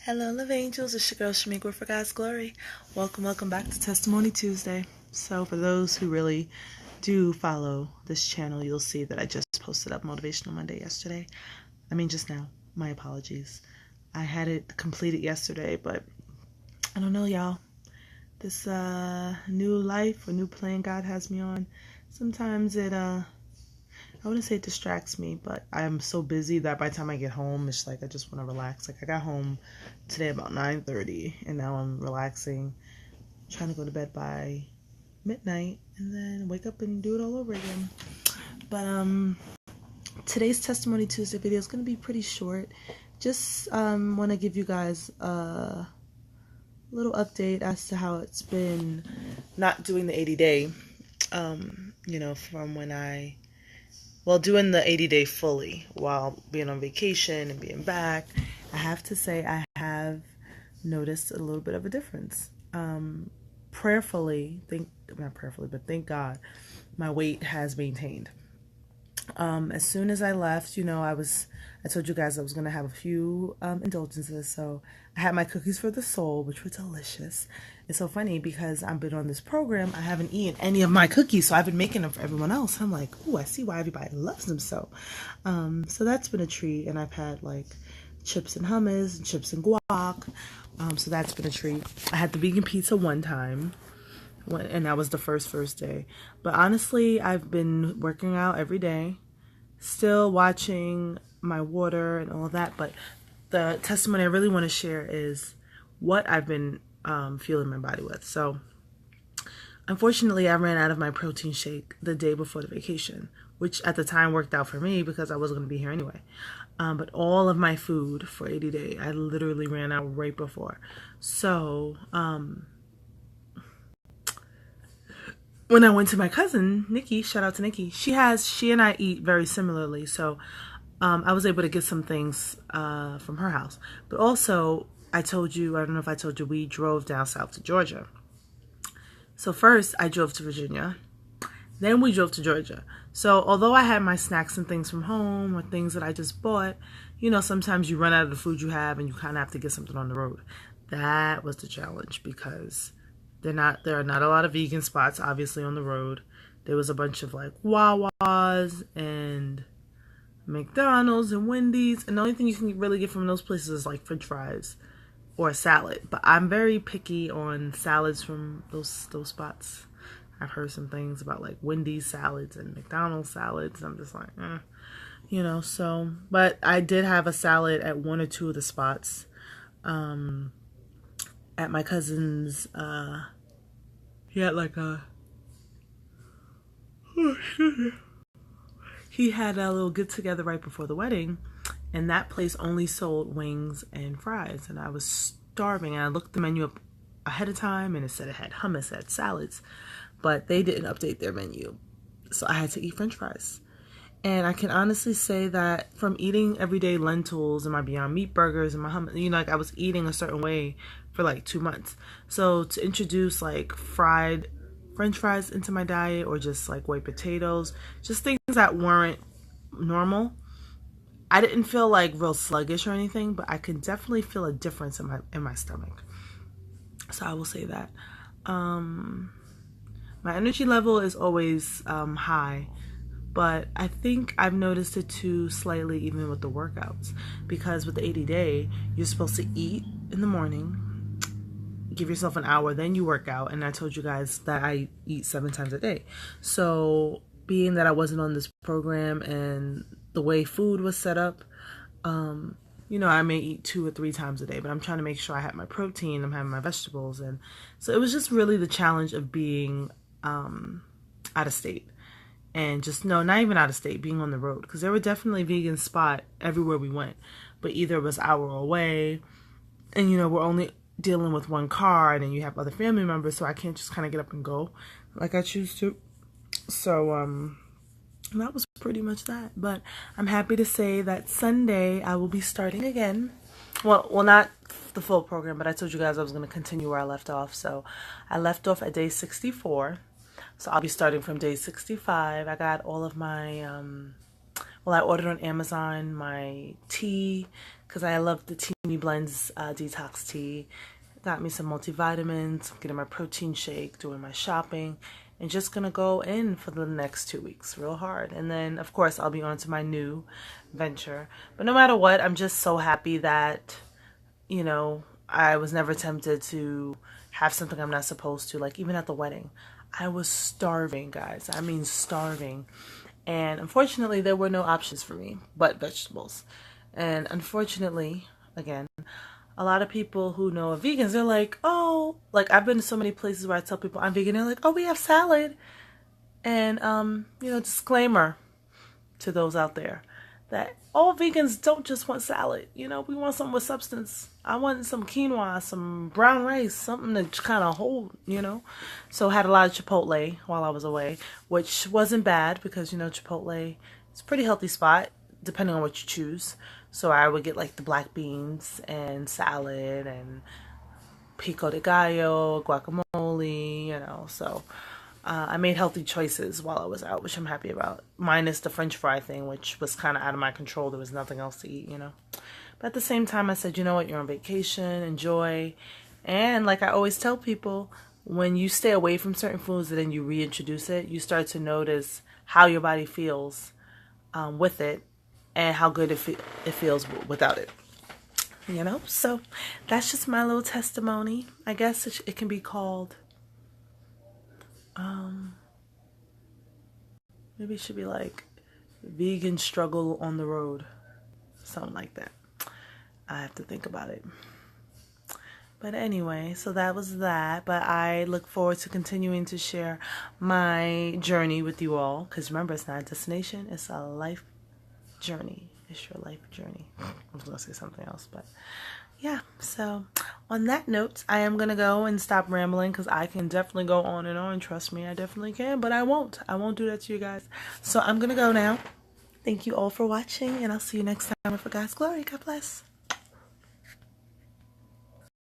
Hello, love angels. It's your girl Shamika for God's glory. Welcome back to Testimony Tuesday. So, for those who really do follow this channel, you'll see that I just posted up Motivational Monday yesterday. Just now. My apologies. I had it completed yesterday, but I don't know, y'all. This new life or new plan God has me on, sometimes I wouldn't say it distracts me, but I'm so busy that by the time I get home, it's like I just want to relax. Like I got home today about 9:30, and now I'm relaxing, trying to go to bed by midnight, and then wake up and do it all over again. But today's Testimony Tuesday video is going to be pretty short. Just want to give you guys a little update as to how it's been not doing the 80-day, from when doing the 80-day fully while being on vacation and being back. I have to say I have noticed a little bit of a difference. Thank God, my weight has maintained. As soon as I left, I told you guys I was going to have a few indulgences. So I had my cookies for the soul, which were delicious. It's so funny because I've been on this program. I haven't eaten any of my cookies, so I've been making them for everyone else. I'm like, ooh, I see why everybody loves them so. So that's been a treat. And I've had like chips and hummus and chips and guac. So that's been a treat. I had the vegan pizza one time, and that was the first day. But honestly, I've been working out every day, still watching my water and all of that. But the testimony I really want to share is what I've been feeling my body with. So unfortunately, I ran out of my protein shake the day before the vacation, which at the time worked out for me because I wasn't going to be here anyway. But all of my food for 80 days, I literally ran out right before. So when I went to my cousin, Nikki, shout out to Nikki, she and I eat very similarly. So I was able to get some things from her house. But also, I don't know if I told you, we drove down south to Georgia. So first, I drove to Virginia. Then we drove to Georgia. So although I had my snacks and things from home or things that I just bought, sometimes you run out of the food you have and you kind of have to get something on the road. That was the challenge because there are not a lot of vegan spots, obviously, on the road. There was a bunch of like Wawa's and McDonald's and Wendy's, and the only thing you can really get from those places is like French fries or a salad. But I'm very picky on salads from those spots. I've heard some things about like Wendy's salads and McDonald's salads. I'm just like, so. But I did have a salad at one or two of the spots. At my cousin's, he had like he had a little get together right before the wedding, and that place only sold wings and fries, and I was starving. And I looked the menu up ahead of time, and it said it had hummus, it had salads, but they didn't update their menu, so I had to eat French fries. And I can honestly say that from eating everyday lentils and my Beyond Meat burgers and my hummus, I was eating a certain way for like 2 months. So to introduce like fried French fries into my diet, or just like white potatoes, just things that weren't normal, I didn't feel like real sluggish or anything, but I can definitely feel a difference in my stomach. So I will say that. My energy level is always high, but I think I've noticed it too slightly even with the workouts, because with the 80-day, you're supposed to eat in the morning, give yourself an hour, then you work out. And I told you guys that I eat 7 times a day. So being that I wasn't on this program and the way food was set up, I may eat 2 or 3 times a day, but I'm trying to make sure I have my protein, I'm having my vegetables. And so it was just really the challenge of being out of state. And not even out of state, being on the road. Because there were definitely vegan spots everywhere we went. But either it was an hour away, and we're only dealing with one car, and then you have other family members, so I can't just kind of get up and go like I choose to. So that was pretty much that. But I'm happy to say that Sunday I will be starting again. Well, not the full program, but I told you guys I was going to continue where I left off. So I left off at day 64. So I'll be starting from day 65. I got all of my, I ordered on Amazon my tea, because I love the tea Mini Blends detox tea. Got me some multivitamins, getting my protein shake, doing my shopping, and just gonna go in for the next 2 weeks real hard. And then, of course, I'll be on to my new venture. But no matter what, I'm just so happy that, you know, I was never tempted to have something I'm not supposed to. Like, even at the wedding, I was starving, guys. I mean, starving. And unfortunately, there were no options for me but vegetables. And unfortunately, again, a lot of people who know are vegans, they're like, oh, like I've been to so many places where I tell people I'm vegan, they're like, oh, we have salad. And, disclaimer to those out there that all vegans don't just want salad. We want something with substance. I want some quinoa, some brown rice, something to kind of hold, So I had a lot of Chipotle while I was away, which wasn't bad because, Chipotle is a pretty healthy spot depending on what you choose. So I would get like the black beans and salad and pico de gallo, guacamole, so I made healthy choices while I was out, which I'm happy about. Minus the French fry thing, which was kind of out of my control. There was nothing else to eat, But at the same time, I said, you know what? You're on vacation. Enjoy. And like I always tell people, when you stay away from certain foods and then you reintroduce it, you start to notice how your body feels with it and how good it feels without it. So that's just my little testimony. I guess it can be called... maybe it should be like vegan struggle on the road. Something like that. I have to think about it. But anyway, so that was that. But I look forward to continuing to share my journey with you all. Because remember, it's not a destination. It's a life journey. It's your life journey. I was going to say something else, but yeah. So on that note, I am going to go and stop rambling because I can definitely go on and on. Trust me, I definitely can, but I won't. I won't do that to you guys. So I'm going to go now. Thank you all for watching, and I'll see you next time for God's glory. God bless.